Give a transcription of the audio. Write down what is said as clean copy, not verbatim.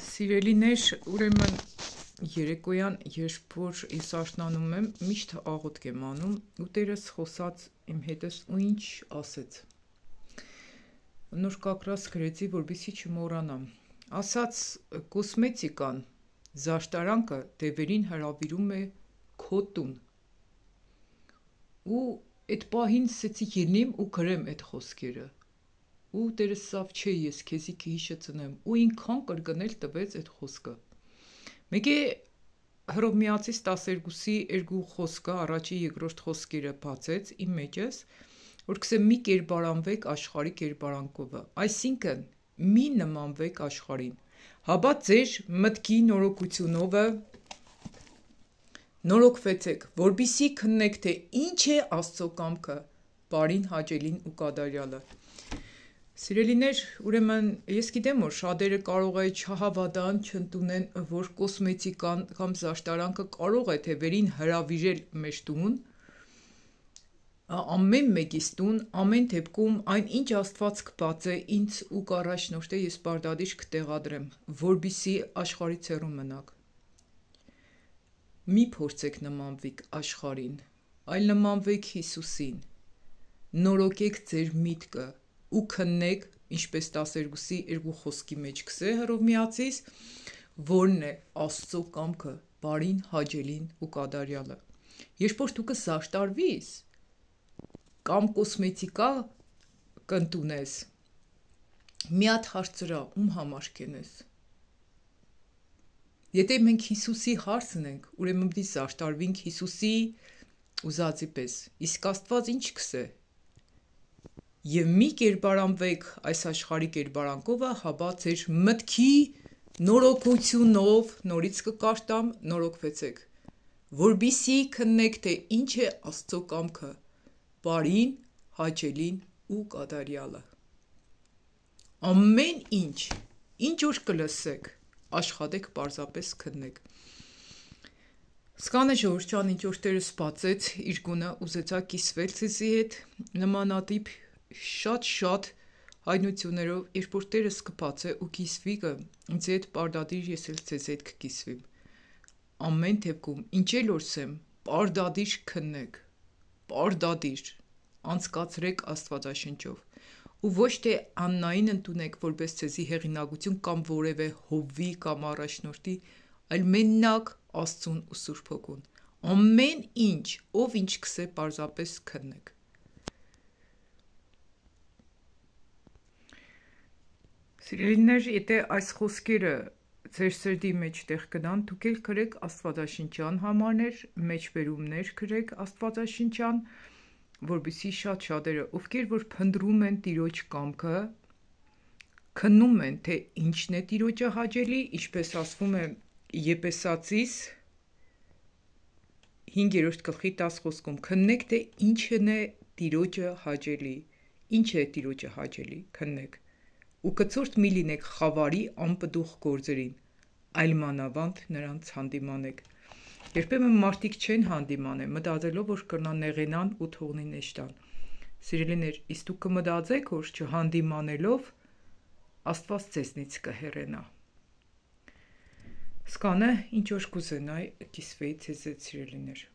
Սիրելիներ, ուրեմն երեկոյան, երբ որ ես աշնանում եմ, միշտ աղոթք եմ անում ու Տերս խոսած իմ հետս ու ինչ ասեց։ Նոր կակրած գրեցի, որպեսզի չմոռանամ։ Ասաց կոսմետիկան, զարդարանքը դևերին հրավիրում է քո տուն։ Ու այդ պահին սկսեցի ելնեմ ու գրեմ այդ խոսքերը։ Ու Տերս ասավ, չէ, ես քեզի քիհիշը ծնեմ, ու ինքան կրկնել տվեց այդ խոսքը։ Մեկ է Հռոմեացիս 12-ի երկու խոսքը, առաջի երկրորդ խոսքերը բացեց իմ մեջս, որ կսեմ մի կերպարանվեք աշխարհի կերպարանքովը, այսինքն մի նմանվեք աշխարհին, հաբա ձեր մտքի նորոգությունովը նորոգվեցեք, որպեսզի քննեք, թե ինչ է Աստծո կամքը, բարին, հաճելին ու կատարյալը։ Սիրելիներ, ուրեմն ես գիտեմ, որ շատերը կարող է չհավատան, չընդունեն, որ կոսմետիկան կամ զարդարանքը կարող է թևերին հրավիրել մեր տուն, ամեն մեկիս տուն, ամեն դեպքում այն ինչ Աստված կբացե ինձ ու կառաջնորդե ես պարտադիր կտեղադրեմ, որպեսզի աշխարհից հեռու մնաք։ Մի փորձեք նմանվեք աշխարհին, այլ նմանվեք Հիսուսին, նորոգեք ձեր միտքը ու քննեք, ինչպես 12-ի երկու խոսքի մեջ կսե Հռոմեացիս, որն է Աստծո կամքը, բարին, հաճելին ու կատարյալը։ Երբ որ դու կզարդարվիս կամ կոսմետիկա կընդունես, մի հատ հարցրա, ում համար կենես։ Եթե մենք Հիսուսի հարցն ենք, ուրեմն պիտի զարդարվենք Հիսուսի ուզածի պես, իսկ Աստված ինչ կսե։ Եվ մի կերպարանվեք այս աշխարհի կերպարանքովը, հաբա ձեր մտքի նորոգությունով, նորից կկարտամ, նորոգվեցեք, որպեսզի քննեք, թե ինչ է Աստծո կամքը, բարին, հաճելին ու կատարյալը։ Ամեն ինչ որ կլսեք, աշխատեք պարզապես քննեք։ Սկանը Ժողովուրդ ջան, ինչ որ Տերս բացեց իր գունը, ուզեցա կիսվել ձեզի հետ, նմանատիպ շատ հայտնություններով, երբ որ Տերս կբացե ու կիսվի ինձ հետ պարտադիր ես էլ ձեզ հետ կկիսվիմ։ Ամեն դեպքում, ինչ էլ որսեմ, պարտադիր քննեք, պարտադիր անցկացրեք Աստվածաշնչով ու ոչ թե Աննային ընդունեք որպես ձեզի հեղինակություն կամ որևէ հովվի կամ առաջնորդի, այլ մենակ Աստծուն ու Սուրբ Հոգուն։ Ամեն ինչ, ով ինչ կսե, պարզապես քննեք։ Սիրելիներ, եթե այս խոսքերը ձեր սրտի մեջ տեղ կդան, դուք էլ գրեք աստվածաշնչյան համարներ, մեջբերումներ գրեք աստվածաշնչյան, որպեսզի շատ շատերը, ովքեր որ փնտրում են Տիրոջ կամքը, քննում են, թե ինչն է Տիրոջը հաճելի, ինչպես ասվում է Եփեսացիս 5:10 խոսքում, քննեք, թե ինչն է Տիրոջը հաճելի, ինչ է Տիրոջը հաճելի, քննեք, ու կցորդ մի լինեք խավարի անպտուղ գործերին, այլ մանավանդ նրանց հանդիմանեք։ Երբեմն մարդիկ չեն հանդիմանե, մտածելով, որ կրնան նեղենան ու թողնին էշտան։ Սիրելիներ, իսկ դուք կմտածեք, որ չհանդիմանելով Աստված ձեզնից կհեռենա։ Սկանը ինչ որ կուզենայի կիսվեի ձեզ հետ, սիրելիներ։